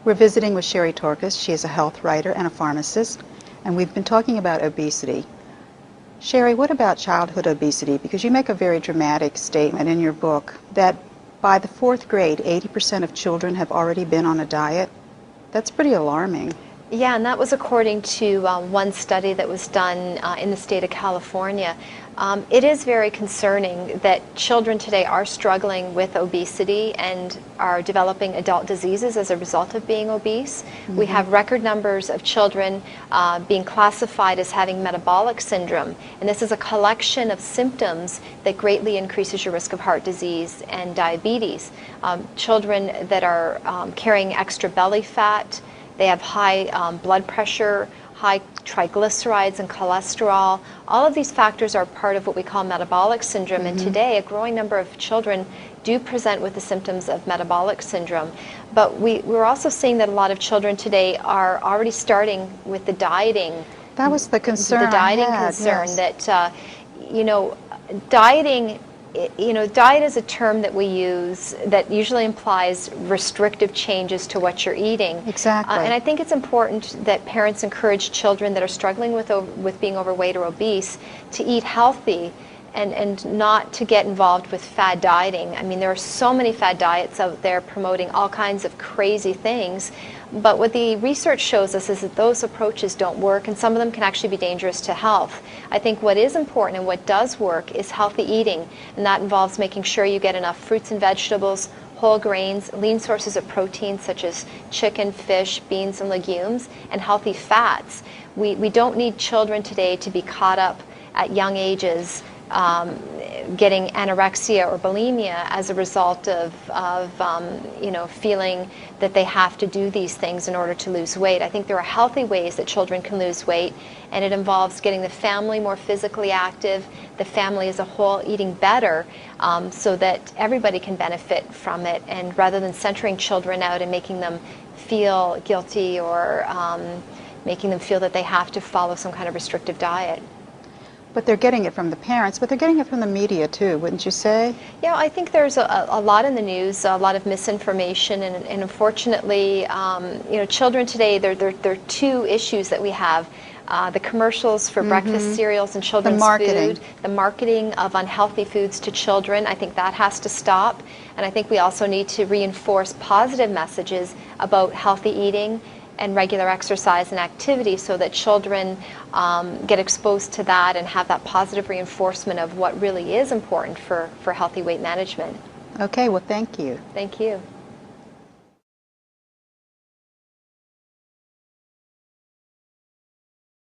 We're visiting with Sherry Torkes. She is a health writer and a pharmacist, and we've been talking about obesity. Sherry, what about childhood obesity? Because you make a very dramatic statement in your book that by the 4th grade, 80% of children have already been on a diet. That's pretty alarming. Yeah, and that was according to one study that was done in the state of California. It is very concerning that children today are struggling with obesity and are developing adult diseases as a result of being obese. We have record numbers of children being classified as having metabolic syndrome, and this is a collection of symptoms that greatly increases your risk of heart disease and diabetes. Children that are carrying extra belly fat, they have high blood pressure, high triglycerides and cholesterol. All of these factors are part of what we call metabolic syndrome, and today a growing number of children do present with the symptoms of metabolic syndrome. But we're also seeing that a lot of children today are already starting with the dieting. That was the concern. The dieting concern, yes. That, dieting, diet is a term that we use that usually implies restrictive changes to what you're eating. Exactly. And I think it's important that parents encourage children that are struggling with being overweight or obese to eat healthy and not to get involved with fad dieting. I mean, there are so many fad diets out there promoting all kinds of crazy things. But what the research shows us is that those approaches don't work, and some of them can actually be dangerous to health. I think what is important and what does work is healthy eating, and that involves making sure you get enough fruits and vegetables, whole grains, lean sources of protein such as chicken, fish, beans, and legumes, and healthy fats. We don't need children today to be caught up at young ages getting anorexia or bulimia as a result of feeling that they have to do these things in order to lose weight. I think there are healthy ways that children can lose weight, and it involves getting the family more physically active, the family as a whole eating better, so that everybody can benefit from it, and rather than centering children out and making them feel guilty or making them feel that they have to follow some kind of restrictive diet. But they're getting it from the parents, but they're getting it from the media too, wouldn't you say? Yeah, I think there's a lot in the news, a lot of misinformation, and unfortunately, children today, there are two issues that we have. The commercials for breakfast cereals and children's food, the marketing of unhealthy foods to children, I think that has to stop. And I think we also need to reinforce positive messages about healthy eating and regular exercise and activity so that children get exposed to that and have that positive reinforcement of what really is important for healthy weight management. Okay, well, thank you. Thank you.